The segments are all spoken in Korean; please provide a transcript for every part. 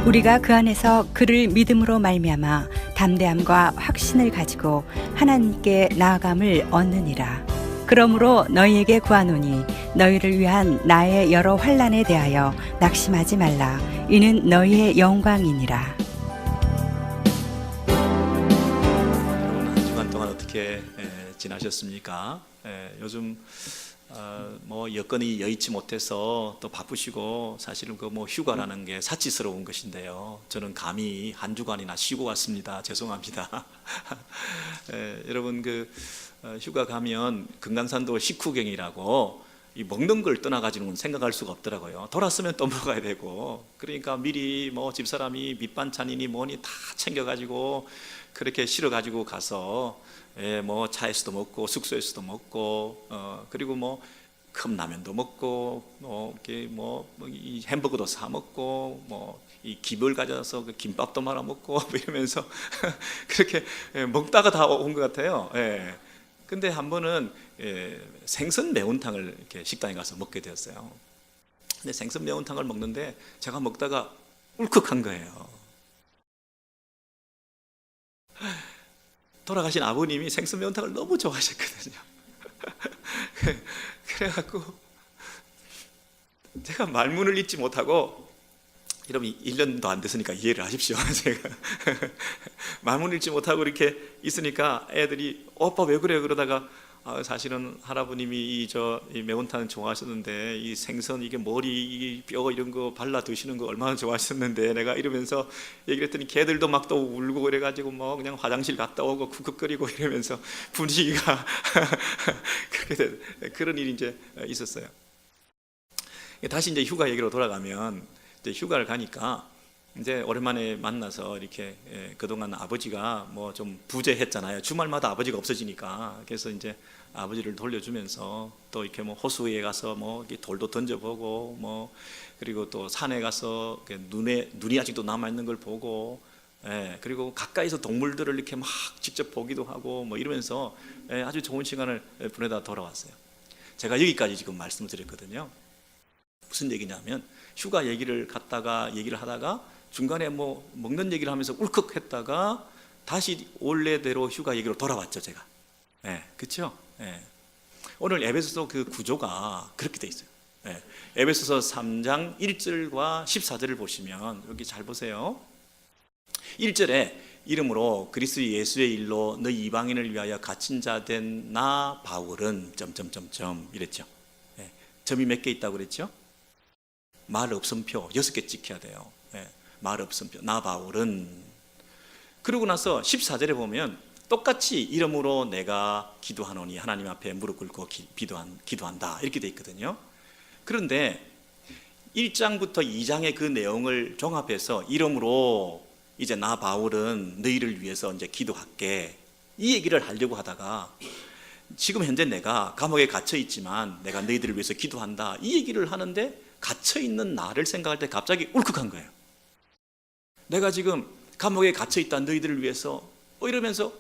우리가 그 안에서 그를 믿음으로 말미암아 담대함과 확신을 가지고 하나님께 나아감을 얻느니라. 그러므로 너희에게 구하노니 너희를 위한 나의 여러 환난에 대하여 낙심하지 말라. 이는 너희의 영광이니라. 여러분 한 주간 동안 어떻게 지나셨습니까? 요즘 뭐 여건이 여의치 못해서 또 바쁘시고 사실은 그 뭐 휴가라는 게 사치스러운 것인데요. 저는 감히 한 주간이나 쉬고 왔습니다. 죄송합니다. 여러분 그 휴가 가면 금강산도 식후경이라고 이 먹는 걸 떠나가지고는 생각할 수가 없더라고요. 돌았으면 또 먹어야 되고, 그러니까 미리 뭐 집사람이 밑반찬이니 뭐니 다 챙겨가지고 그렇게 실어가지고 가서 뭐 차에서도 먹고 숙소에서도 먹고 그리고 뭐 컵라면도 먹고 이 햄버거도 사 먹고 뭐 이 김을 가져서 그 김밥도 말아 먹고 이러면서 그렇게 먹다가 다 온 것 같아요. 근데 한 번은 생선 매운탕을 이렇게 식당에 가서 먹게 되었어요. 근데 생선 매운탕을 먹는데 제가 먹다가 울컥한 거예요. 돌아가신 아버님이 생선 매운탕을 너무 좋아하셨거든요. 그래갖고 제가 말문을 잇지 못하고, 여러분 1년도 안 됐으니까 이해를 하십시오. 제가 말문을 잇지 못하고 이렇게 있으니까 애들이 오빠 왜 그래? 그러다가 사실은 할아버님이 이 매운탕 좋아하셨는데 이 생선 이게 머리 이 뼈 이런 거 발라 드시는 거 얼마나 좋아하셨는데, 내가 이러면서 얘기를 했더니 걔들도 막 또 울고 그래가지고 뭐 그냥 화장실 갔다 오고 쿡쿡거리고 이러면서 분위기가 그렇게 된 그런 일이 이제 있었어요. 다시 이제 휴가 얘기로 돌아가면, 이제 휴가를 가니까 이제 오랜만에 만나서 이렇게 그동안 아버지가 뭐 좀 부재했잖아요. 주말마다 아버지가 없어지니까. 그래서 이제 아버지를 돌려주면서 또 이렇게 뭐 호수에 가서 뭐 돌도 던져보고 뭐 그리고 또 산에 가서 눈이 아직도 남아 있는 걸 보고, 그리고 가까이서 동물들을 이렇게 막 직접 보기도 하고 뭐 이러면서 아주 좋은 시간을 보내다 돌아왔어요. 제가 여기까지 지금 말씀을 드렸거든요. 무슨 얘기냐면, 휴가 얘기를 하다가 중간에 뭐 먹는 얘기를 하면서 울컥했다가 다시 원래대로 휴가 얘기로 돌아왔죠, 제가. 그렇죠? 오늘 에베소서 그 구조가 그렇게 돼 있어요. 에베소서 3장 1절과 14절을 보시면 여기 잘 보세요. 1절에 이름으로 그리스도 예수의 일로 너희 이방인을 위하여 갇힌 자 된 나 바울은 점점점점 이랬죠. 점이 몇 개 있다고 그랬죠? 말 없음표 6개 찍혀야 돼요. 말 없음표 나 바울은. 그러고 나서 14절에 보면 똑같이 이름으로 내가 기도하노니 하나님 앞에 무릎 꿇고 기도한다 이렇게 돼 있거든요. 그런데 1장부터 2장의 그 내용을 종합해서 이름으로 이제 나 바울은 너희를 위해서 이제 기도할게 이 얘기를 하려고 하다가, 지금 현재 내가 감옥에 갇혀 있지만 내가 너희들을 위해서 기도한다 이 얘기를 하는데 갇혀 있는 나를 생각할 때 갑자기 울컥한 거예요. 내가 지금 감옥에 갇혀 있다 너희들을 위해서 이러면서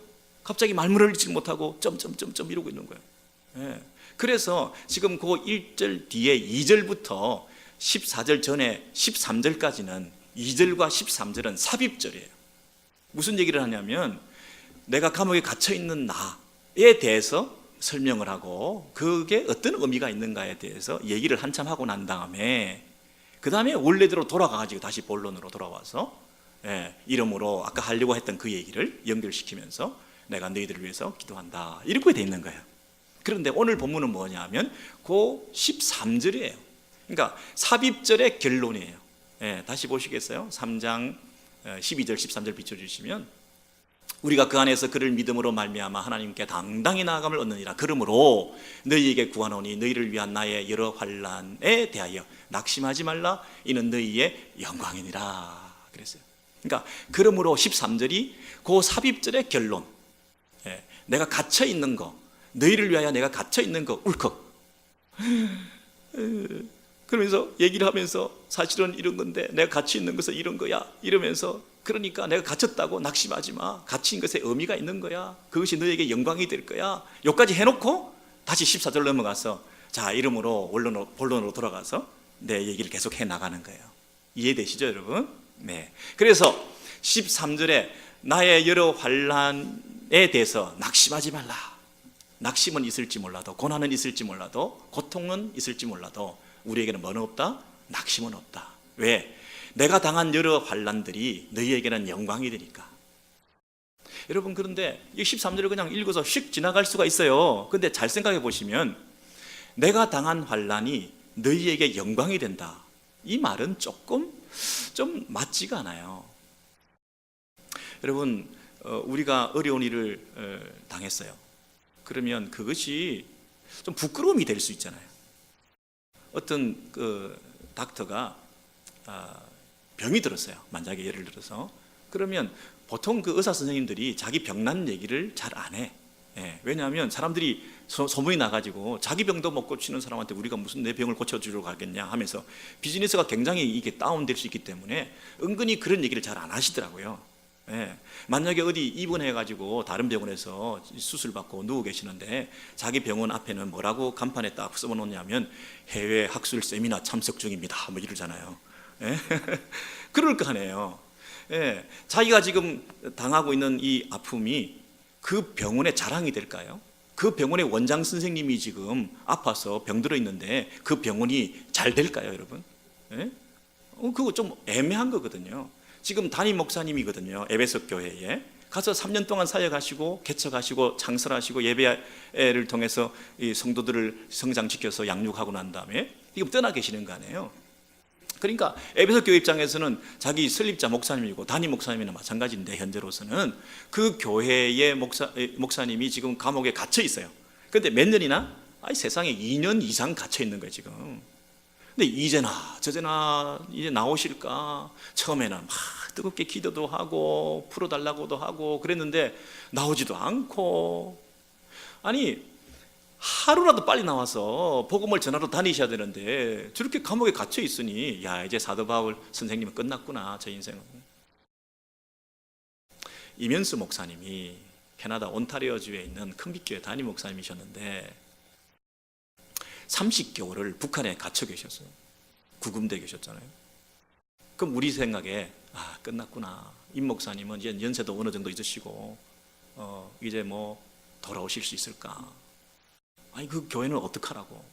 갑자기 말문을 잇지 못하고 점점점점 이러고 있는 거예요. 그래서 지금 그 1절 뒤에 2절부터 14절 전에 13절까지는 2절과 13절은 삽입절이에요. 무슨 얘기를 하냐면, 내가 감옥에 갇혀 있는 나에 대해서 설명을 하고 그게 어떤 의미가 있는가에 대해서 얘기를 한참 하고 난 다음에 그 다음에 원래대로 돌아가가지고 다시 본론으로 돌아와서 이름으로 아까 하려고 했던 그 얘기를 연결시키면서 내가 너희들을 위해서 기도한다 이렇게 돼 있는 거예요. 그런데 오늘 본문은 뭐냐면 그 13절이에요. 그러니까 삽입절의 결론이에요. 다시 보시겠어요? 3장 12절 13절 비춰주시면, 우리가 그 안에서 그를 믿음으로 말미암아 하나님께 당당히 나아감을 얻느니라. 그러므로 너희에게 구하노니 너희를 위한 나의 여러 환난에 대하여 낙심하지 말라. 이는 너희의 영광이니라 그랬어요. 그러니까 그러므로 13절이 그 삽입절의 결론, 내가 갇혀 있는 거, 너희를 위하여 내가 갇혀 있는 거 울컥 그러면서 얘기를 하면서 사실은 이런 건데 내가 갇혀 있는 것은 이런 거야 이러면서, 그러니까 내가 갇혔다고 낙심하지 마. 갇힌 것에 의미가 있는 거야. 그것이 너에게 영광이 될 거야. 여기까지 해놓고 다시 14절 넘어가서 자 이름으로 본론으로 돌아가서 내 얘기를 계속 해나가는 거예요. 이해되시죠 여러분? 네. 그래서 13절에 나의 여러 환난에 대해서 낙심하지 말라. 낙심은 있을지 몰라도, 고난은 있을지 몰라도, 고통은 있을지 몰라도 우리에게는 뭐는 없다? 낙심은 없다. 왜? 내가 당한 여러 환난들이 너희에게는 영광이 되니까. 여러분, 그런데 이 13절을 그냥 읽어서 휙 지나갈 수가 있어요. 근데 잘 생각해 보시면 내가 당한 환난이 너희에게 영광이 된다. 이 말은 조금 좀 맞지가 않아요. 여러분, 우리가 어려운 일을 당했어요. 그러면 그것이 좀 부끄러움이 될 수 있잖아요. 어떤 그 닥터가 병이 들었어요. 만약에 예를 들어서. 그러면 보통 그 의사 선생님들이 자기 병난 얘기를 잘 안 해. 예, 왜냐하면 사람들이 소문이 나가지고 자기 병도 못 고치는 사람한테 우리가 무슨 내 병을 고쳐주려고 하겠냐 하면서 비즈니스가 굉장히 이게 다운될 수 있기 때문에 은근히 그런 얘기를 잘 안 하시더라고요. 예, 만약에 어디 입원해가지고 다른 병원에서 수술받고 누워 계시는데 자기 병원 앞에는 뭐라고 간판에 딱 써놓냐면 해외 학술 세미나 참석 중입니다. 뭐 이러잖아요. 예? 그럴 거 아니에요. 예, 자기가 지금 당하고 있는 이 아픔이 그 병원의 자랑이 될까요? 그 병원의 원장 선생님이 지금 아파서 병들어 있는데 그 병원이 잘 될까요, 여러분? 예? 그거 좀 애매한 거거든요. 지금 담임 목사님이거든요. 에베소 교회에 가서 3년 동안 사역하시고 개척하시고 창설하시고 예배를 통해서 이 성도들을 성장시켜서 양육하고 난 다음에 지금 떠나 계시는 거 아니에요. 그러니까 에베소 교회 입장에서는 자기 설립자 목사님이고 담임 목사님이나 마찬가지인데 현재로서는 그 교회의 목사님이 지금 감옥에 갇혀 있어요. 그런데 몇 년이나? 세상에 2년 이상 갇혀 있는 거예요 지금. 근데 이제나 저제나 이제 나오실까? 처음에는 막 뜨겁게 기도도 하고 풀어달라고도 하고 그랬는데 나오지도 않고, 아니 하루라도 빨리 나와서 복음을 전하러 다니셔야 되는데 저렇게 감옥에 갇혀 있으니 야, 이제 사도 바울 선생님은 끝났구나, 저 인생은. 이면수 목사님이 캐나다 온타리오주에 있는 큰빛교회 담임 목사님이셨는데 30개월을 북한에 갇혀 계셨어요. 구금돼 계셨잖아요. 그럼 우리 생각에 끝났구나, 임 목사님은 이제 연세도 어느 정도 있으시고 이제 뭐 돌아오실 수 있을까? 아니 그 교회는 어떡하라고?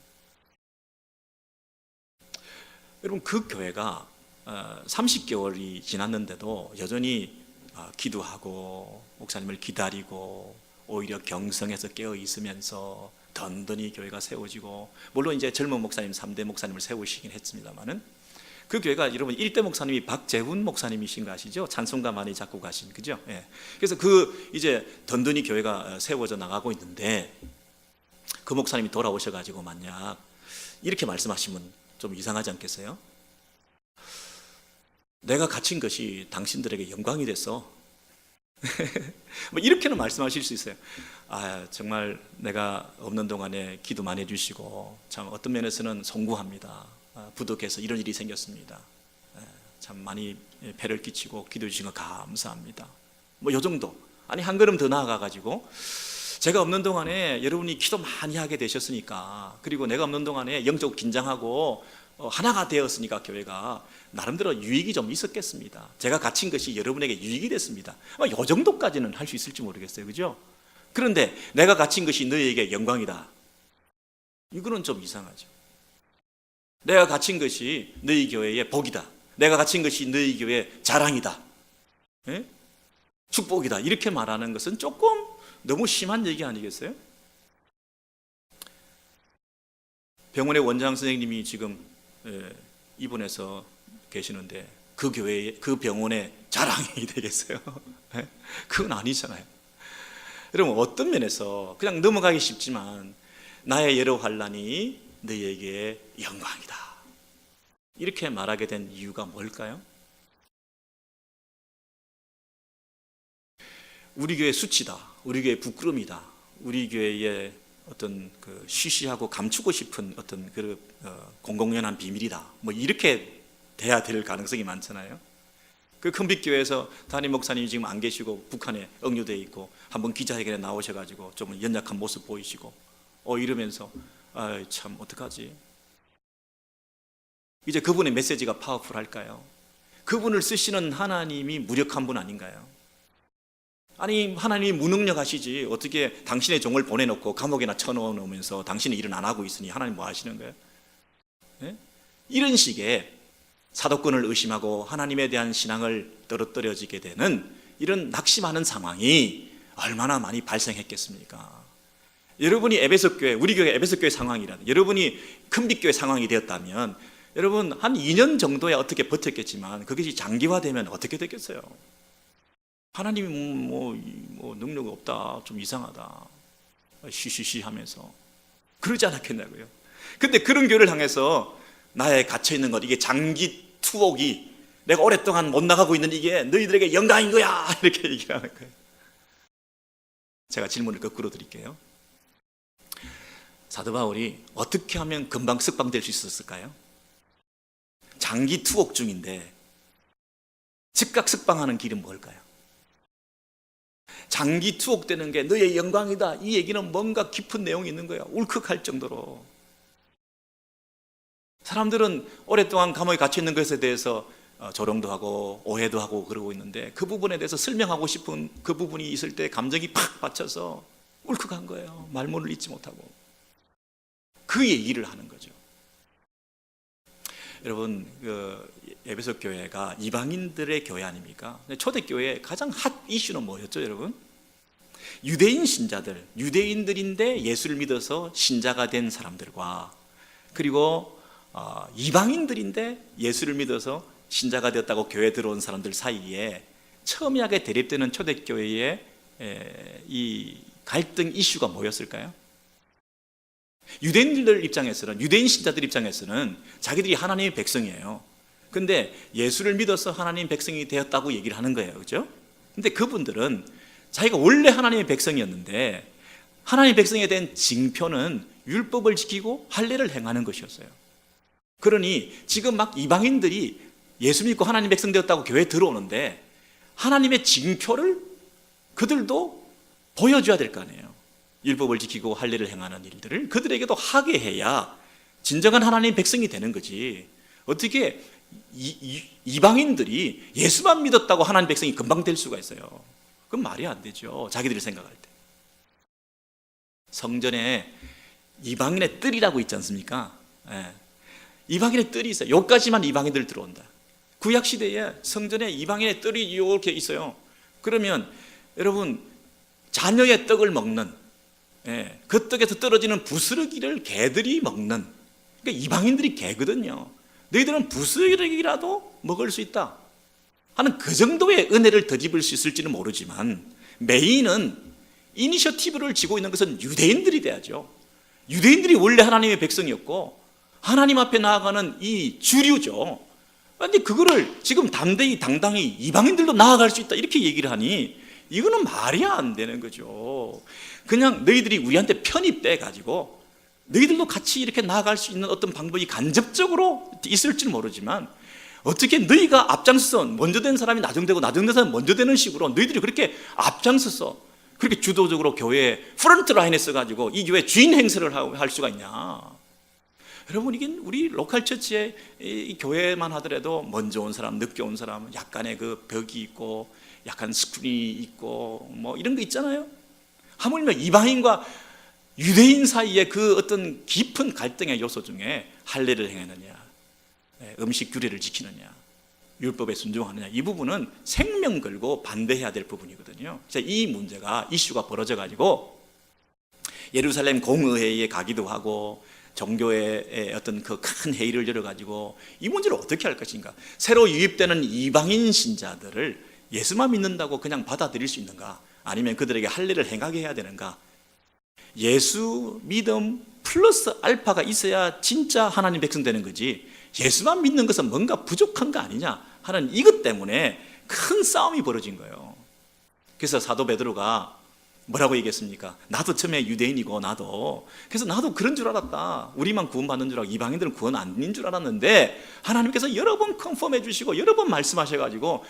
여러분, 그 교회가 30개월이 지났는데도 여전히 기도하고 목사님을 기다리고 오히려 경성에서 깨어 있으면서 든든히 교회가 세워지고, 물론 이제 젊은 목사님 3대 목사님을 세우시긴 했습니다만은 그 교회가 여러분 1대 목사님이 박재훈 목사님이신 거 아시죠? 찬송가 많이 잡고 가신, 그죠? 예. 그래서 그 이제 든든히 교회가 세워져 나가고 있는데 그 목사님이 돌아오셔가지고 만약 이렇게 말씀하시면 좀 이상하지 않겠어요? 내가 갇힌 것이 당신들에게 영광이 됐어. 뭐 이렇게는 말씀하실 수 있어요. 정말 내가 없는 동안에 기도 많이 해주시고 참 어떤 면에서는 송구합니다. 부득해서 이런 일이 생겼습니다. 참 많이 배를 끼치고 기도해 주신 거 감사합니다. 뭐 요 정도. 아니 한 걸음 더 나아가가지고 제가 없는 동안에 여러분이 기도 많이 하게 되셨으니까, 그리고 내가 없는 동안에 영적 긴장하고 하나가 되었으니까 교회가 나름대로 유익이 좀 있었겠습니다. 제가 갇힌 것이 여러분에게 유익이 됐습니다. 이 정도까지는 할 수 있을지 모르겠어요, 그죠? 그런데 내가 갇힌 것이 너희에게 영광이다, 이거는 좀 이상하죠. 내가 갇힌 것이 너희 교회의 복이다, 내가 갇힌 것이 너희 교회의 자랑이다, 축복이다, 이렇게 말하는 것은 조금 너무 심한 얘기 아니겠어요? 병원의 원장 선생님이 지금 입원해서 계시는데 그 교회의 그 병원의 자랑이 되겠어요? 그건 아니잖아요. 여러분, 어떤 면에서 그냥 넘어가기 쉽지만 나의 여러 환난이 너희에게 영광이다, 이렇게 말하게 된 이유가 뭘까요? 우리 교회 수치다, 우리 교회 부끄러움이다, 우리 교회의 어떤 그 쉬쉬하고 감추고 싶은 어떤 그 공공연한 비밀이다, 뭐 이렇게 돼야 될 가능성이 많잖아요. 그 큰빛교회에서 담임 목사님이 지금 안 계시고 북한에 억류되어 있고 한번 기자회견에 나오셔가지고 좀 연약한 모습 보이시고 이러면서 참 어떡하지? 이제 그분의 메시지가 파워풀할까요? 그분을 쓰시는 하나님이 무력한 분 아닌가요? 아니, 하나님이 무능력하시지 어떻게 당신의 종을 보내놓고 감옥에나 쳐넣으면서 당신이 일은 안 하고 있으니 하나님 뭐 하시는 거예요? 네? 이런 식의 사도권을 의심하고 하나님에 대한 신앙을 떨어뜨려지게 되는 이런 낙심하는 상황이 얼마나 많이 발생했겠습니까? 여러분이 에베소 교회, 우리 교회 에베소 교회 상황이라도, 여러분이 큰빛교회 상황이 되었다면 여러분 한 2년 정도야 어떻게 버텼겠지만 그것이 장기화되면 어떻게 되겠어요? 하나님이 뭐 능력 없다, 좀 이상하다, 쉬쉬쉬 하면서 그러지 않았겠냐고요. 근데 그런 교회를 향해서 나의 갇혀있는 것, 이게 장기 투옥이 내가 오랫동안 못 나가고 있는 이게 너희들에게 영광인 거야, 이렇게 얘기를 하는 거예요. 제가 질문을 거꾸로 드릴게요. 사도 바울이 어떻게 하면 금방 석방될 수 있었을까요? 장기 투옥 중인데 즉각 석방하는 길은 뭘까요? 장기 투옥되는 게 너의 영광이다, 이 얘기는 뭔가 깊은 내용이 있는 거야. 울컥할 정도로. 사람들은 오랫동안 감옥에 갇혀 있는 것에 대해서 조롱도 하고 오해도 하고 그러고 있는데 그 부분에 대해서 설명하고 싶은 그 부분이 있을 때 감정이 팍 받쳐서 울컥한 거예요. 말문을 잇지 못하고 그 얘기를 하는 거죠. 여러분, 에베소 교회가 이방인들의 교회 아닙니까? 초대교회의 가장 핫 이슈는 뭐였죠, 여러분? 유대인 신자들, 유대인들인데 예수를 믿어서 신자가 된 사람들과 그리고 이방인들인데 예수를 믿어서 신자가 되었다고 교회에 들어온 사람들 사이에 첨예하게 대립되는 초대교회의 이 갈등 이슈가 뭐였을까요? 유대인들 입장에서는, 유대인 신자들 입장에서는 자기들이 하나님의 백성이에요. 근데 예수를 믿어서 하나님의 백성이 되었다고 얘기를 하는 거예요. 그죠? 근데 그분들은 자기가 원래 하나님의 백성이었는데 하나님의 백성에 대한 징표는 율법을 지키고 할례를 행하는 것이었어요. 그러니 지금 막 이방인들이 예수 믿고 하나님의 백성 되었다고 교회에 들어오는데 하나님의 징표를 그들도 보여줘야 될 거 아니에요. 율법을 지키고 할례를 행하는 일들을 그들에게도 하게 해야 진정한 하나님의 백성이 되는 거지. 어떻게 이방인들이 예수만 믿었다고 하나님의 백성이 금방 될 수가 있어요? 그건 말이 안 되죠. 자기들이 생각할 때. 성전에 이방인의 뜰이라고 있지 않습니까? 예. 이방인의 뜰이 있어요. 여기까지만 이방인들 들어온다. 구약시대에 성전에 이방인의 뜰이 이렇게 있어요. 그러면 여러분, 자녀의 떡을 먹는, 그 떡에서 떨어지는 부스러기를 개들이 먹는, 그러니까 이방인들이 개거든요. 너희들은 부스러기라도 먹을 수 있다 하는 그 정도의 은혜를 덧입을 수 있을지는 모르지만 메인은 이니셔티브를 쥐고 있는 것은 유대인들이 돼야죠. 유대인들이 원래 하나님의 백성이었고 하나님 앞에 나아가는 이 주류죠. 그런데 그거를 지금 담대히 당당히 이방인들도 나아갈 수 있다 이렇게 얘기를 하니 이거는 말이 안 되는 거죠. 그냥 너희들이 우리한테 편입돼 가지고 너희들도 같이 이렇게 나아갈 수 있는 어떤 방법이 간접적으로 있을지는 모르지만 어떻게 너희가 앞장서서 먼저 된 사람이 나중되고 나중된 사람이 먼저 되는 식으로 너희들이 그렇게 앞장서서 그렇게 주도적으로 교회에 프런트 라인에 써가지고 이 교회 주인 행세를 할 수가 있냐? 여러분, 이게 우리 로컬 처치의 이 교회만 하더라도 먼저 온 사람, 늦게 온 사람, 약간의 그 벽이 있고 약간 스크린이 있고 뭐 이런 거 있잖아요. 하물며 이방인과 유대인 사이의 그 어떤 깊은 갈등의 요소 중에 할례를 행하느냐, 음식 규례를 지키느냐, 율법에 순종하느냐, 이 부분은 생명 걸고 반대해야 될 부분이거든요. 이 문제가 이슈가 벌어져 가지고 예루살렘 공의회에 가기도 하고 종교의 어떤 그 큰 회의를 열어 가지고 이 문제를 어떻게 할 것인가, 새로 유입되는 이방인 신자들을 예수만 믿는다고 그냥 받아들일 수 있는가, 아니면 그들에게 할례를 행하게 해야 되는가, 예수 믿음 플러스 알파가 있어야 진짜 하나님 백성 되는 거지 예수만 믿는 것은 뭔가 부족한 거 아니냐 하는 이것 때문에 큰 싸움이 벌어진 거예요. 그래서 사도 베드로가 뭐라고 얘기했습니까? 나도 처음에 유대인이고 그래서 나도 그런 줄 알았다. 우리만 구원받는 줄 알고 이방인들은 구원 아닌 줄 알았는데 하나님께서 여러 번 컨펌해 주시고 여러 번 말씀하셔가지고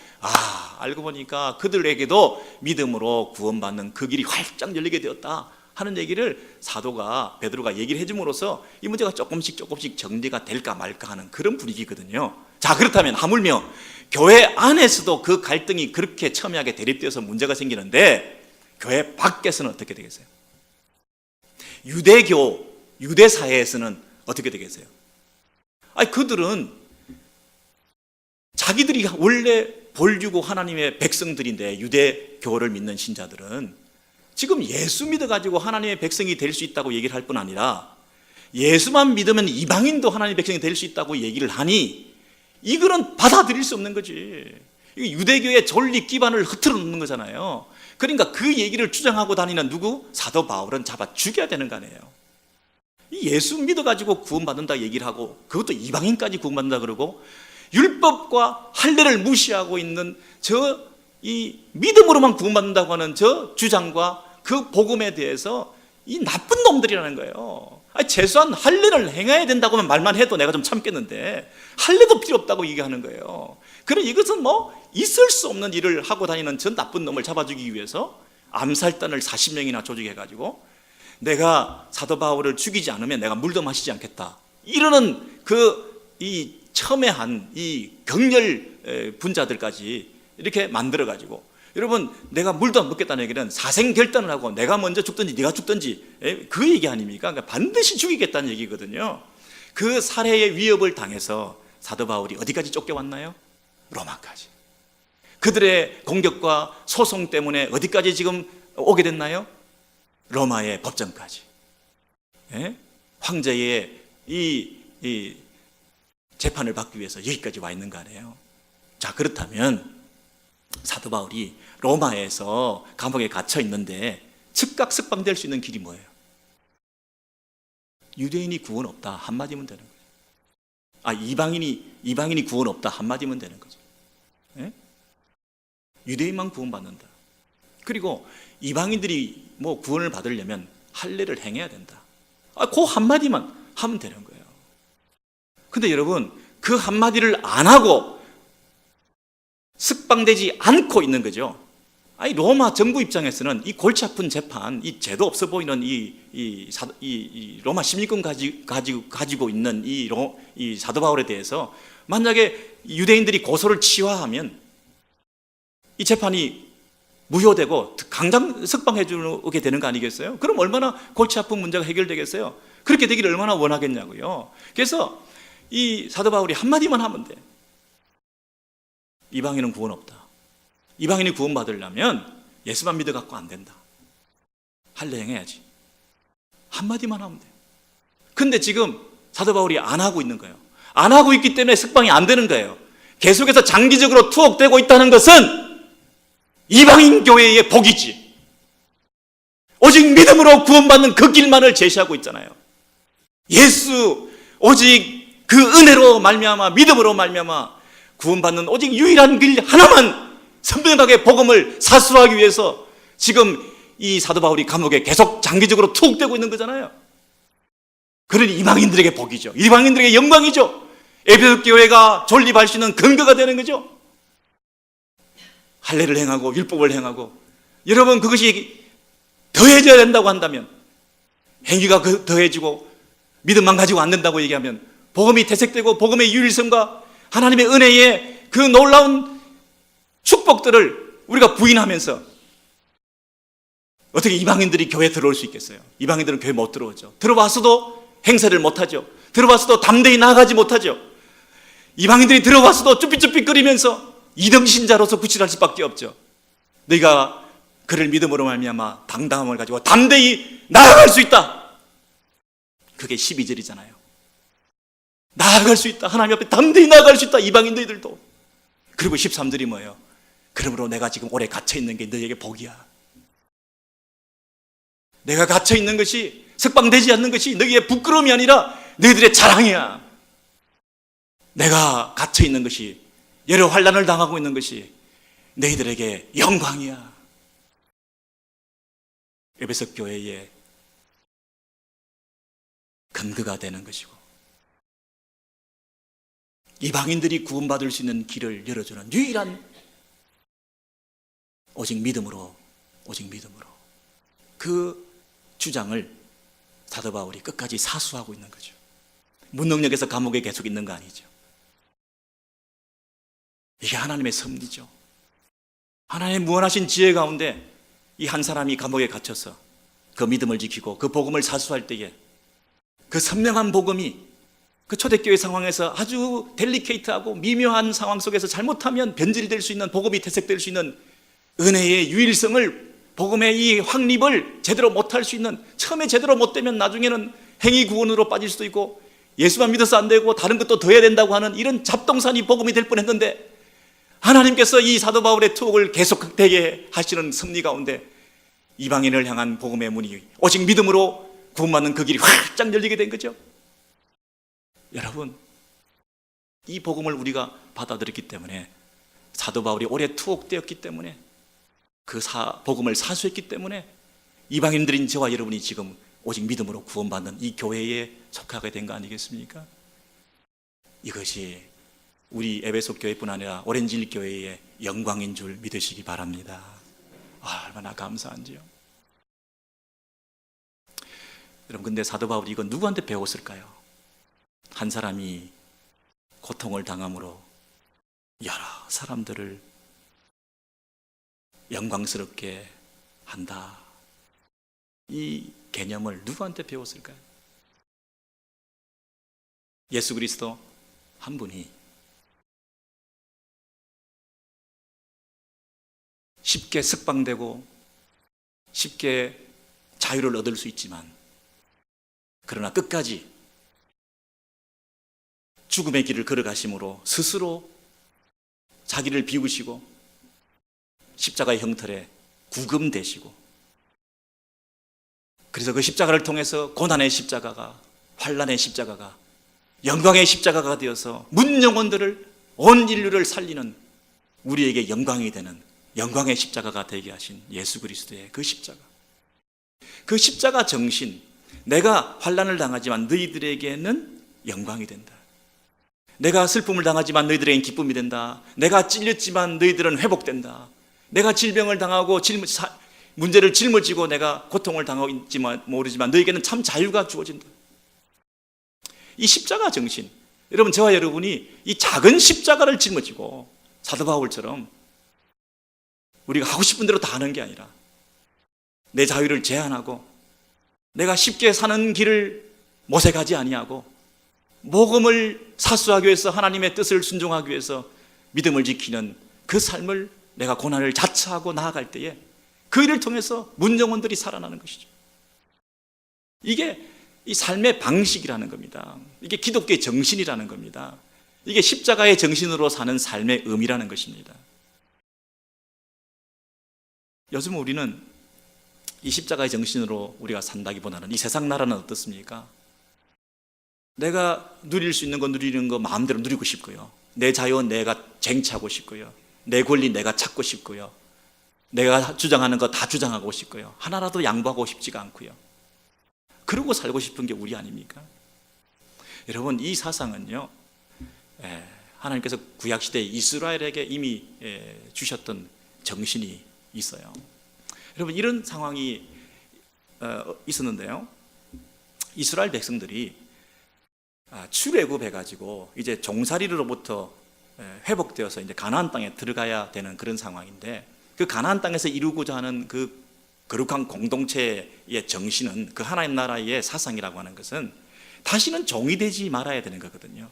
알고 보니까 그들에게도 믿음으로 구원받는 그 길이 활짝 열리게 되었다 하는 얘기를 사도가 베드로가 얘기를 해줌으로써 이 문제가 조금씩 정리가 될까 말까 하는 그런 분위기거든요. 자, 그렇다면 하물며 교회 안에서도 그 갈등이 그렇게 첨예하게 대립되어서 문제가 생기는데 교회 밖에서는 어떻게 되겠어요? 유대 사회에서는 어떻게 되겠어요? 아니, 그들은 자기들이 원래 볼주고 하나님의 백성들인데, 유대교를 믿는 신자들은 지금 예수 믿어가지고 하나님의 백성이 될 수 있다고 얘기를 할 뿐 아니라 예수만 믿으면 이방인도 하나님의 백성이 될 수 있다고 얘기를 하니 이거는 받아들일 수 없는 거지. 이거 유대교의 존립 기반을 흐트러 놓는 거잖아요. 그러니까 그 얘기를 주장하고 다니는 누구? 사도 바울은 잡아 죽여야 되는 거 아니에요. 예수 믿어가지고 구원받는다 얘기를 하고, 그것도 이방인까지 구원받는다 그러고, 율법과 할례를 무시하고 있는 이 믿음으로만 구원받는다고 하는 저 주장과 그 복음에 대해서 이 나쁜 놈들이라는 거예요. 아니, 최소한 할례를 행해야 된다고만 말만 해도 내가 좀 참겠는데 할례도 필요 없다고 얘기하는 거예요. 그럼 이것은 있을 수 없는 일을 하고 다니는 저 나쁜 놈을 잡아주기 위해서 암살단을 40명이나 조직해가지고 내가 사도 바울을 죽이지 않으면 내가 물도 마시지 않겠다, 이러는 이 첨예한 이 경렬 분자들까지 이렇게 만들어가지고, 여러분, 내가 물도 안 먹겠다는 얘기는 사생결단을 하고 내가 먼저 죽든지 네가 죽든지 그 얘기 아닙니까? 그러니까 반드시 죽이겠다는 얘기거든요. 그 살해의 위협을 당해서 사도 바울이 어디까지 쫓겨왔나요? 로마까지. 그들의 공격과 소송 때문에 어디까지 지금 오게 됐나요? 로마의 법정까지. 황제의 이 재판을 받기 위해서 여기까지 와 있는 거 아니에요? 자, 그렇다면 사도 바울이 로마에서 감옥에 갇혀 있는데 즉각 석방될 수 있는 길이 뭐예요? 유대인이 구원 없다 한마디면 되는 거죠. 이방인이 구원 없다 한마디면 되는 거죠. 유대인만 구원받는다. 그리고 이방인들이 구원을 받으려면 할례를 행해야 된다. 그 한마디만 하면 되는 거예요. 근데 여러분, 그 한마디를 안 하고 석방되지 않고 있는 거죠. 아니, 로마 정부 입장에서는 이 골치 아픈 재판, 이 죄도 없어 보이는 이 로마 시민권 가지고 있는 이 사도 바울에 대해서 만약에 유대인들이 고소를 취하하면 이 재판이 무효되고 강장 석방해 주게 되는 거 아니겠어요? 그럼 얼마나 골치 아픈 문제가 해결되겠어요? 그렇게 되기를 얼마나 원하겠냐고요. 그래서 이 사도 바울이 한마디만 하면 돼. 이방인은 구원 없다. 이방인이 구원 받으려면 예수만 믿어갖고 안 된다. 할례 행해야지. 한마디만 하면 돼. 근데 지금 사도 바울이 안 하고 있는 거예요. 안 하고 있기 때문에 석방이 안 되는 거예요. 계속해서 장기적으로 투옥되고 있다는 것은 이방인 교회의 복이지. 오직 믿음으로 구원받는 그 길만을 제시하고 있잖아요. 예수, 오직 그 은혜로 말미암아, 믿음으로 말미암아 구원받는 오직 유일한 길 하나만 선명하게 복음을 사수하기 위해서 지금 이 사도 바울이 감옥에 계속 장기적으로 투옥되고 있는 거잖아요. 그러니 이방인들에게 복이죠. 이방인들에게 영광이죠. 에베소 교회가 존립할 수 있는 근거가 되는 거죠. 할례를 행하고 율법을 행하고, 여러분, 그것이 더해져야 된다고 한다면, 행위가 더해지고 믿음만 가지고 안 된다고 얘기하면 복음이 퇴색되고 복음의 유일성과 하나님의 은혜의 그 놀라운 축복들을 우리가 부인하면서 어떻게 이방인들이 교회에 들어올 수 있겠어요? 이방인들은 교회 못 들어오죠. 들어와서도 행세를 못하죠. 들어와서도 담대히 나아가지 못하죠. 이방인들이 들어와서도 쭈삣쭈삣거리면서 이등신자로서 구실할 수밖에 없죠. 너희가 그를 믿음으로 말미암아 당당함을 가지고 담대히 나아갈 수 있다. 그게 12절이잖아요. 나아갈 수 있다. 하나님 앞에 담대히 나아갈 수 있다. 이방인들도. 그리고 13절이 뭐예요? 그러므로 내가 지금 오래 갇혀있는 게 너희에게 복이야. 내가 갇혀있는 것이, 석방되지 않는 것이 너희의 부끄러움이 아니라 너희들의 자랑이야. 내가 갇혀있는 것이, 여러 환난을 당하고 있는 것이 너희들에게 영광이야. 에베소 교회의 근거가 되는 것이고, 이방인들이 구원받을 수 있는 길을 열어주는 유일한, 오직 믿음으로 그 주장을 사도 바울이 끝까지 사수하고 있는 거죠. 무능력에서 감옥에 계속 있는 거 아니죠. 이게 하나님의 섭리죠. 하나님의 무한하신 지혜 가운데 이 한 사람이 감옥에 갇혀서 그 믿음을 지키고 그 복음을 사수할 때에 그 선명한 복음이 그 초대교회 상황에서 아주 델리케이트하고 미묘한 상황 속에서 잘못하면 변질될 수 있는, 복음이 퇴색될 수 있는 은혜의 유일성을, 복음의 이 확립을 제대로 못할 수 있는, 처음에 제대로 못되면 나중에는 행위 구원으로 빠질 수도 있고 예수만 믿어서 안 되고 다른 것도 더 해야 된다고 하는 이런 잡동사니 복음이 될 뻔했는데, 하나님께서 이 사도 바울의 투옥을 계속되게 하시는 섭리 가운데 이방인을 향한 복음의 문이 오직 믿음으로 구원받는 그 길이 활짝 열리게 된 거죠. 여러분, 이 복음을 우리가 받아들였기 때문에, 사도 바울이 오래 투옥되었기 때문에, 그 복음을 사수했기 때문에 이방인들인 저와 여러분이 지금 오직 믿음으로 구원받는 이 교회에 속하게 된 거 아니겠습니까? 이것이 우리 에베소 교회뿐 아니라 오렌지힐 교회의 영광인 줄 믿으시기 바랍니다. 얼마나 감사한지요. 여러분, 근데 사도 바울이 이건 누구한테 배웠을까요? 한 사람이 고통을 당함으로 여러 사람들을 영광스럽게 한다, 이 개념을 누구한테 배웠을까요? 예수 그리스도 한 분이 쉽게 석방되고 쉽게 자유를 얻을 수 있지만, 그러나 끝까지 죽음의 길을 걸어가심으로 스스로 자기를 비우시고 십자가의 형틀에 구금되시고, 그래서 그 십자가를 통해서 고난의 십자가가, 환난의 십자가가 영광의 십자가가 되어서 문 영혼들을, 온 인류를 살리는, 우리에게 영광이 되는 영광의 십자가가 되게 하신 예수 그리스도의 그 십자가, 그 십자가 정신, 내가 환난을 당하지만 너희들에게는 영광이 된다, 내가 슬픔을 당하지만 너희들에게는 기쁨이 된다, 내가 찔렸지만 너희들은 회복된다, 내가 질병을 당하고 문제를 짊어지고 내가 고통을 당하고 있지만 모르지만 너희에게는 참 자유가 주어진다. 이 십자가 정신, 여러분, 저와 여러분이 이 작은 십자가를 짊어지고 사도 바울처럼 우리가 하고 싶은 대로 다 하는 게 아니라 내 자유를 제한하고 내가 쉽게 사는 길을 모색하지 아니하고 복음을 사수하기 위해서, 하나님의 뜻을 순종하기 위해서 믿음을 지키는 그 삶을 내가 고난을 자처하고 나아갈 때에 그 일을 통해서 문정원들이 살아나는 것이죠. 이게 이 삶의 방식이라는 겁니다. 이게 기독교의 정신이라는 겁니다. 이게 십자가의 정신으로 사는 삶의 의미라는 것입니다. 요즘 우리는 이 십자가의 정신으로 우리가 산다기보다는 이 세상 나라는 어떻습니까? 내가 누릴 수 있는 거 누리는 거 마음대로 누리고 싶고요, 내 자유는 내가 쟁취하고 싶고요, 내 권리 내가 찾고 싶고요, 내가 주장하는 거 다 주장하고 싶고요, 하나라도 양보하고 싶지가 않고요. 그러고 살고 싶은 게 우리 아닙니까? 여러분, 이 사상은요, 하나님께서 구약시대 이스라엘에게 이미 주셨던 정신이 있어요. 여러분, 이런 상황이 있었는데요, 이스라엘 백성들이 출애굽해가지고 이제 종살이로부터 회복되어서 이제 가나안 땅에 들어가야 되는 그런 상황인데, 그 가나안 땅에서 이루고자 하는 그 거룩한 공동체의 정신은, 그 하나님 나라의 사상이라고 하는 것은 다시는 종이 되지 말아야 되는 거거든요.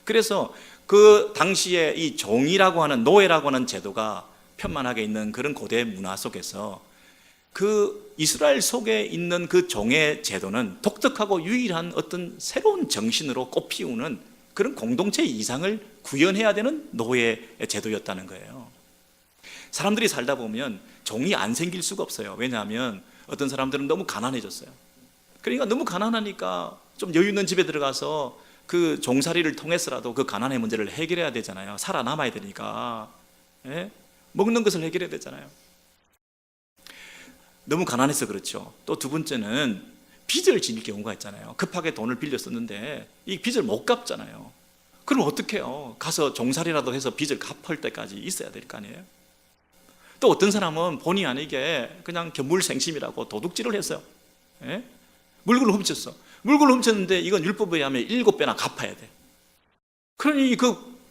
그래서 그 당시에 이 종이라고 하는, 노예라고 하는 제도가 편만하게 있는 그런 고대 문화 속에서 그 이스라엘 속에 있는 그 종의 제도는 독특하고 유일한 어떤 새로운 정신으로 꽃피우는 그런 공동체의 이상을 구현해야 되는 노예 제도였다는 거예요. 사람들이 살다 보면 종이 안 생길 수가 없어요. 왜냐하면 어떤 사람들은 너무 가난해졌어요. 그러니까 너무 가난하니까 좀 여유 있는 집에 들어가서 그 종살이를 통해서라도 그 가난의 문제를 해결해야 되잖아요. 살아남아야 되니까. 먹는 것을 해결해야 되잖아요. 너무 가난해서 그렇죠. 또 두 번째는 빚을 지닐 경우가 있잖아요. 급하게 돈을 빌려 썼는데 이 빚을 못 갚잖아요. 그럼 어떡해요? 가서 종살이라도 해서 빚을 갚을 때까지 있어야 될 거 아니에요? 또 어떤 사람은 본의 아니게 그냥 견물생심이라고 도둑질을 했어요. 예? 물건을 훔쳤어. 물건을 훔쳤는데 이건 율법에 의하면 7배나 갚아야 돼. 그러니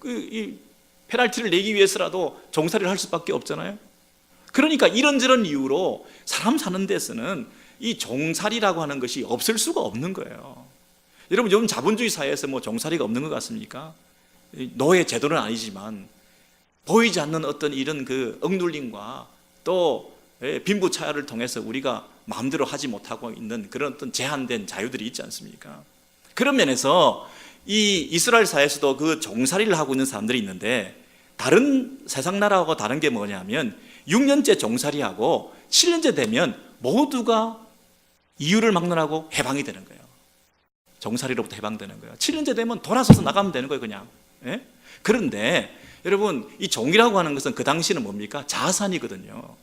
이 페널티를 내기 위해서라도 종살이를 할 수밖에 없잖아요. 그러니까 이런저런 이유로 사람 사는 데서는 이 종살이라고 하는 것이 없을 수가 없는 거예요. 여러분, 요즘 자본주의 사회에서 뭐 종살이가 없는 것 같습니까? 노예 제도는 아니지만 보이지 않는 어떤 이런 그 억눌림과 또 빈부차별을 통해서 우리가 마음대로 하지 못하고 있는 그런 어떤 제한된 자유들이 있지 않습니까? 그런 면에서 이 이스라엘 사회에서도 그 종살이를 하고 있는 사람들이 있는데, 다른 세상 나라하고 다른 게 뭐냐면 6년째 종살이하고 7년째 되면 모두가 이유를 막론하고 해방이 되는 거예요. 종살이로부터 해방되는 거예요. 7년째 되면 돌아서서 나가면 되는 거예요, 그냥. 예? 그런데 여러분, 이 종이라고 하는 것은 그 당시는 뭡니까? 자산이거든요.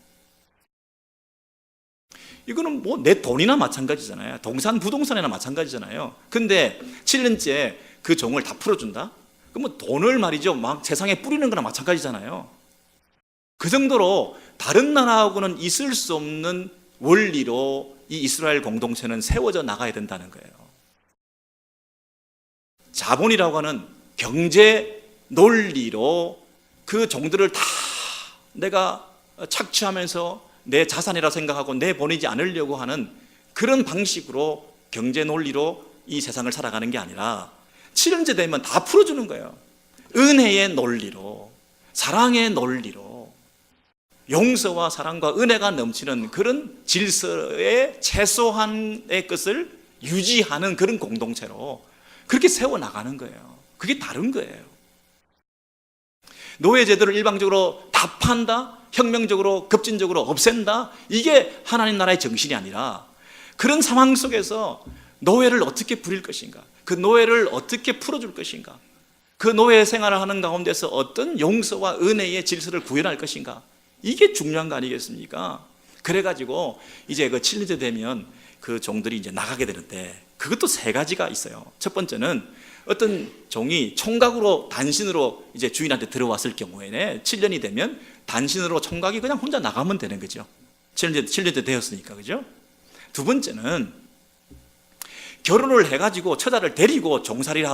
이거는 뭐 내 돈이나 마찬가지잖아요. 동산, 부동산이나 마찬가지잖아요. 근데 7년째 그 종을 다 풀어준다? 그러면 돈을 말이죠, 막 세상에 뿌리는 거나 마찬가지잖아요. 그 정도로 다른 나라하고는 있을 수 없는 원리로 이 이스라엘 공동체는 세워져 나가야 된다는 거예요. 자본이라고 하는 경제 논리로 그 종들을 다 내가 착취하면서 내 자산이라 생각하고 내보내지 않으려고 하는 그런 방식으로 경제 논리로 이 세상을 살아가는 게 아니라 7년째 되면 다 풀어주는 거예요. 은혜의 논리로, 사랑의 논리로, 용서와 사랑과 은혜가 넘치는 그런 질서의 최소한의 것을 유지하는 그런 공동체로 그렇게 세워나가는 거예요. 그게 다른 거예요. 노예제도를 일방적으로 다 판다, 혁명적으로 급진적으로 없앤다, 이게 하나님 나라의 정신이 아니라, 그런 상황 속에서 노예를 어떻게 부릴 것인가, 그 노예를 어떻게 풀어줄 것인가, 그 노예 생활을 하는 가운데서 어떤 용서와 은혜의 질서를 구현할 것인가, 이게 중요한 거 아니겠습니까? 그래가지고 이제 그 7년째 되면 그 종들이 이제 나가게 되는데, 그것도 3가지가 있어요. 첫 번째는 어떤 종이 총각으로 단신으로 이제 주인한테 들어왔을 경우에는 7년이 되면 단신으로 총각이 그냥 혼자 나가면 되는 거죠. 7년째 되었으니까, 그죠? 두 번째는 결혼을 해가지고 처자를 데리고 종살이를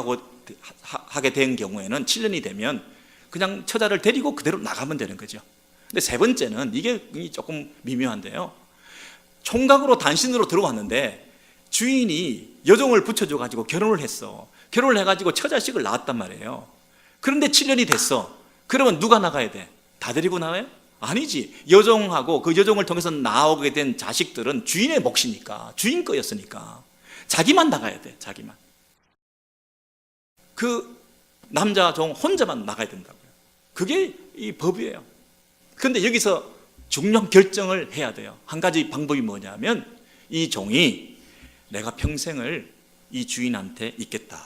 하게 된 경우에는 7년이 되면 그냥 처자를 데리고 그대로 나가면 되는 거죠. 근데 세 번째는 이게 조금 미묘한데요. 총각으로 단신으로 들어왔는데 주인이 여종을 붙여줘가지고 결혼을 했어. 결혼을 해가지고 처자식을 낳았단 말이에요. 그런데 7년이 됐어. 그러면 누가 나가야 돼? 다 데리고 나와요? 아니지. 여종하고 그 여종을 통해서 나오게 된 자식들은 주인의 몫이니까, 주인 거였으니까 자기만 나가야 돼. 자기만. 그 남자 종 혼자만 나가야 된다고요. 그게 이 법이에요. 그런데 여기서 중요한 결정을 해야 돼요. 한 가지 방법이 뭐냐면, 이 종이 내가 평생을 이 주인한테 있겠다,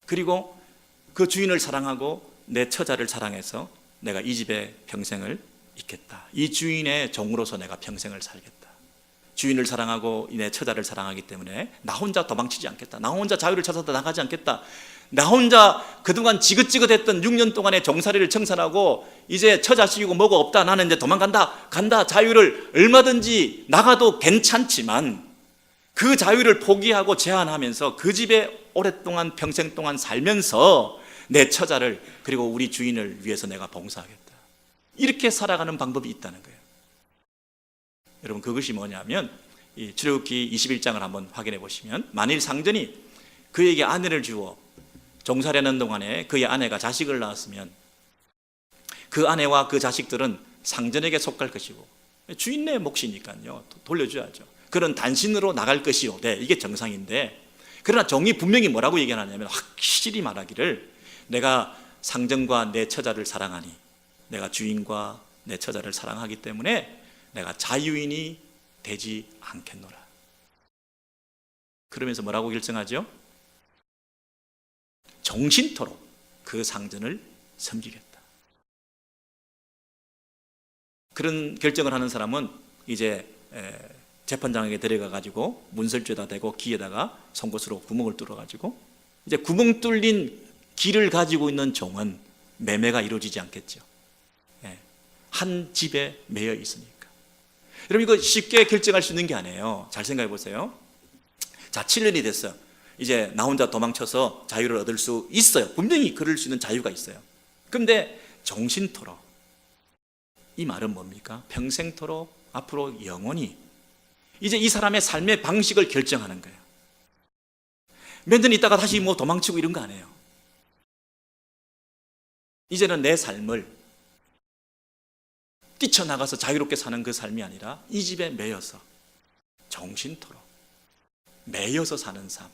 그리고 그 주인을 사랑하고 내 처자를 사랑해서 내가 이 집에 평생을 있겠다, 이 주인의 종으로서 내가 평생을 살겠다, 주인을 사랑하고 내 처자를 사랑하기 때문에 나 혼자 도망치지 않겠다, 나 혼자 자유를 찾아서 나가지 않겠다, 나 혼자 그동안 지긋지긋했던 6년 동안의 종살이를 청산하고 이제 처자식이고 뭐고 없다, 나는 이제 도망간다, 자유를 얼마든지 나가도 괜찮지만 그 자유를 포기하고 제한하면서 그 집에 오랫동안 평생 동안 살면서 내 처자를 그리고 우리 주인을 위해서 내가 봉사하겠다, 이렇게 살아가는 방법이 있다는 거예요. 여러분, 그것이 뭐냐면 이 출애굽기 21장을 한번 확인해 보시면, 만일 상전이 그에게 아내를 주어 종살이하는 동안에 그의 아내가 자식을 낳았으면 그 아내와 그 자식들은 상전에게 속할 것이고, 주인의 몫이니까요, 돌려줘야죠. 그런 단신으로 나갈 것이요, 네, 이게 정상인데, 그러나 종이 분명히 뭐라고 얘기하냐면 확실히 말하기를, 내가 상전과 내 처자를 사랑하니, 내가 주인과 내 처자를 사랑하기 때문에 내가 자유인이 되지 않겠노라. 그러면서 뭐라고 결정하죠? 정신토록 그 상전을 섬기겠다. 그런 결정을 하는 사람은 이제 재판장에게 데려가가지고 문설주에다 대고 귀에다가 송곳으로 구멍을 뚫어가지고, 이제 구멍 뚫린 귀를 가지고 있는 종은 매매가 이루어지지 않겠죠. 한 집에 매여 있으니까. 여러분 이거 쉽게 결정할 수 있는 게 아니에요. 잘 생각해 보세요. 자, 7년이 됐어요. 이제 나 혼자 도망쳐서 자유를 얻을 수 있어요. 분명히 그럴 수 있는 자유가 있어요. 근데 정신토록, 이 말은 뭡니까? 평생토록, 앞으로 영원히 이제 이 사람의 삶의 방식을 결정하는 거예요. 몇 년 있다가 다시 뭐 도망치고 이런 거 아니에요. 이제는 내 삶을 뛰쳐나가서 자유롭게 사는 그 삶이 아니라 이 집에 매여서 정신토록 매여서 사는 삶,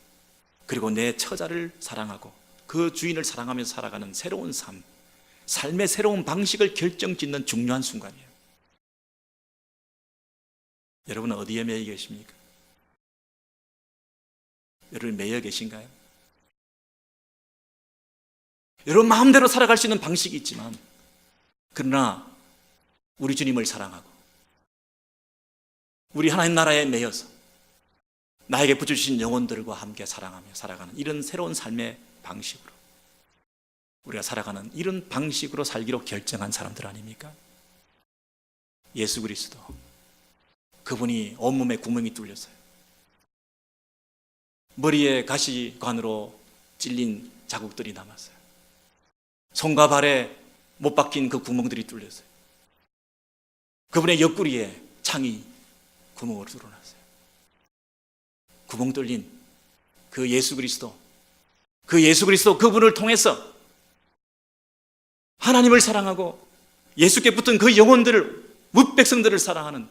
그리고 내 처자를 사랑하고 그 주인을 사랑하면서 살아가는 새로운 삶, 삶의 새로운 방식을 결정짓는 중요한 순간이에요. 여러분은 어디에 매여 계십니까? 여러분 매여 계신가요? 여러분 마음대로 살아갈 수 있는 방식이 있지만, 그러나 우리 주님을 사랑하고 우리 하나님 나라에 매여서 나에게 붙여주신 영혼들과 함께 사랑하며 살아가는 이런 새로운 삶의 방식으로 우리가 살아가는 이런 방식으로 살기로 결정한 사람들 아닙니까? 예수 그리스도, 그분이 온몸에 구멍이 뚫렸어요. 머리에 가시관으로 찔린 자국들이 남았어요. 손과 발에 못 박힌 그 구멍들이 뚫렸어요. 그분의 옆구리에 창이 구멍으로 뚫어놨어요. 구멍 뚫린 그 예수 그리스도, 그분을 통해서 하나님을 사랑하고 예수께 붙은 그 영혼들을, 뭇백성들을 사랑하는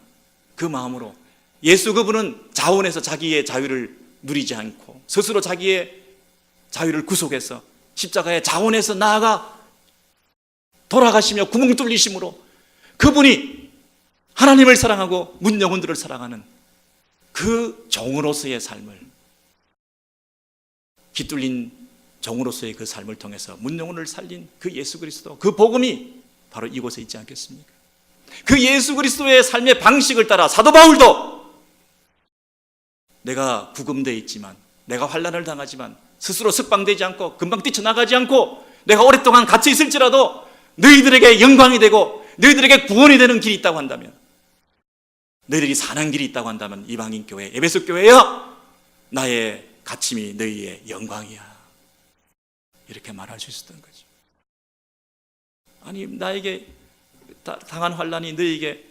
그 마음으로 예수 그분은 자원해서 자기의 자유를 누리지 않고 스스로 자기의 자유를 구속해서 십자가에 자원해서 나아가 돌아가시며 구멍 뚫리심으로 그분이 하나님을 사랑하고 문 영혼들을 사랑하는 그 종으로서의 삶을, 깃뚫린 종으로서의 그 삶을 통해서 문 영혼을 살린 그 예수 그리스도, 그 복음이 바로 이곳에 있지 않겠습니까? 그 예수 그리스도의 삶의 방식을 따라 사도 바울도 내가 구금되어 있지만, 내가 환난을 당하지만 스스로 석방되지 않고 금방 뛰쳐나가지 않고 내가 오랫동안 갇혀 있을지라도 너희들에게 영광이 되고 너희들에게 구원이 되는 길이 있다고 한다면, 너희들이 사는 길이 있다고 한다면 이방인 교회, 에베소 교회여, 나의 갇힘이 너희의 영광이야, 이렇게 말할 수 있었던 거죠. 아니, 나에게 당한 환난이 너희에게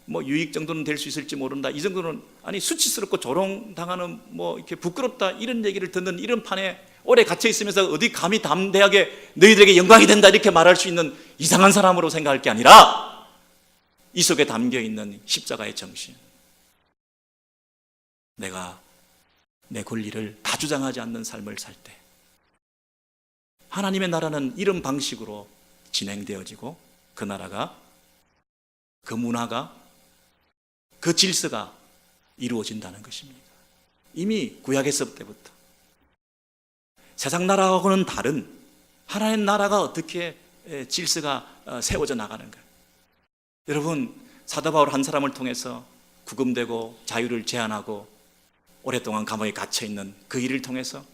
뭐 유익 정도는 될 수 있을지 모른다, 이 정도는, 아니 수치스럽고 조롱당하는 뭐 이렇게 부끄럽다, 이런 얘기를 듣는 이런 판에 오래 갇혀 있으면서 어디 감히 담대하게 너희들에게 영광이 된다 이렇게 말할 수 있는 이상한 사람으로 생각할 게 아니라, 이 속에 담겨 있는 십자가의 정신, 내가 내 권리를 다 주장하지 않는 삶을 살 때 하나님의 나라는 이런 방식으로 진행되어지고, 그 나라가, 그 문화가, 그 질서가 이루어진다는 것입니다. 이미 구약에서 때부터 세상 나라하고는 다른 하나님 나라가 어떻게 질서가 세워져 나가는가. 여러분, 사도 바울 한 사람을 통해서 구금되고 자유를 제한하고 오랫동안 감옥에 갇혀 있는 그 일을 통해서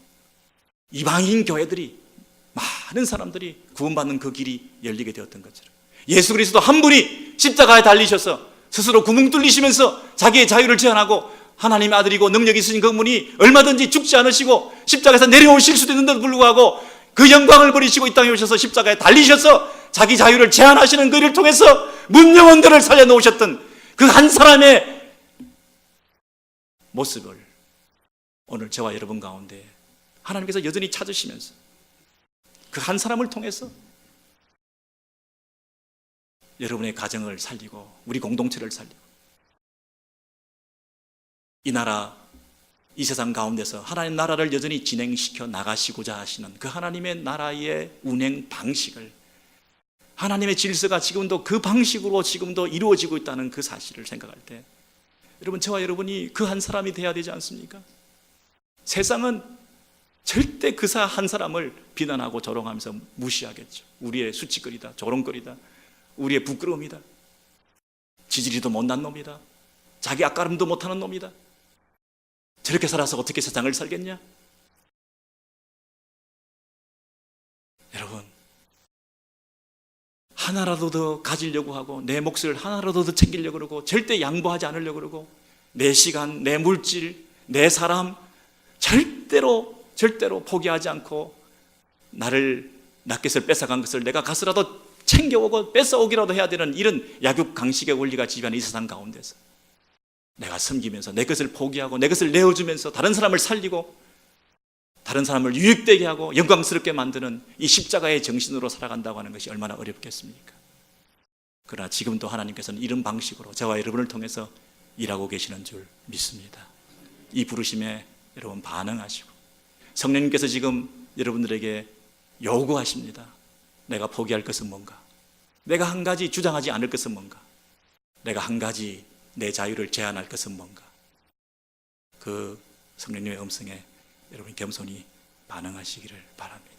이방인 교회들이, 많은 사람들이 구원받는 그 길이 열리게 되었던 것처럼, 예수 그리스도 한 분이 십자가에 달리셔서 스스로 구멍 뚫리시면서 자기의 자유를 제한하고 하나님의 아들이고 능력이 있으신 그분이 얼마든지 죽지 않으시고 십자가에서 내려오실 수도 있는데도 불구하고 그 영광을 버리시고 이 땅에 오셔서 십자가에 달리셔서 자기 자유를 제한하시는 그 일을 통해서 문영원들을 살려놓으셨던 그 한 사람의 모습을 오늘 저와 여러분 가운데 하나님께서 여전히 찾으시면서 그 한 사람을 통해서 여러분의 가정을 살리고 우리 공동체를 살리고 이 나라, 이 세상 가운데서 하나님의 나라를 여전히 진행시켜 나가시고자 하시는 그 하나님의 나라의 운행 방식을, 하나님의 질서가 지금도 그 방식으로 지금도 이루어지고 있다는 그 사실을 생각할 때 여러분, 저와 여러분이 그 한 사람이 돼야 되지 않습니까? 세상은 절대 그 한 사람을 비난하고 조롱하면서 무시하겠죠. 우리의 수치거리다, 조롱거리다, 우리의 부끄러움이다, 지지리도 못난 놈이다, 자기 앞가름도 못하는 놈이다, 저렇게 살아서 어떻게 세상을 살겠냐? 여러분, 하나라도 더 가지려고 하고 내 몫을 하나라도 더 챙기려고 그러고 절대 양보하지 않으려고 그러고 내 시간, 내 물질, 내 사람 절대로 포기하지 않고 나를 낫겟을 뺏어간 것을 내가 가서라도 챙겨오고 뺏어오기라도 해야 되는 이런 약육강식의 원리가 지배하는 이 세상 가운데서 내가 섬기면서 내 것을 포기하고 내 것을 내어주면서 다른 사람을 살리고 다른 사람을 유익되게 하고 영광스럽게 만드는 이 십자가의 정신으로 살아간다고 하는 것이 얼마나 어렵겠습니까? 그러나 지금도 하나님께서는 이런 방식으로 저와 여러분을 통해서 일하고 계시는 줄 믿습니다. 이 부르심에 여러분 반응하시고 성령님께서 지금 여러분들에게 요구하십니다. 내가 포기할 것은 뭔가? 내가 한 가지 주장하지 않을 것은 뭔가? 내가 한 가지 내 자유를 제한할 것은 뭔가? 그 성령님의 음성에 여러분 겸손히 반응하시기를 바랍니다.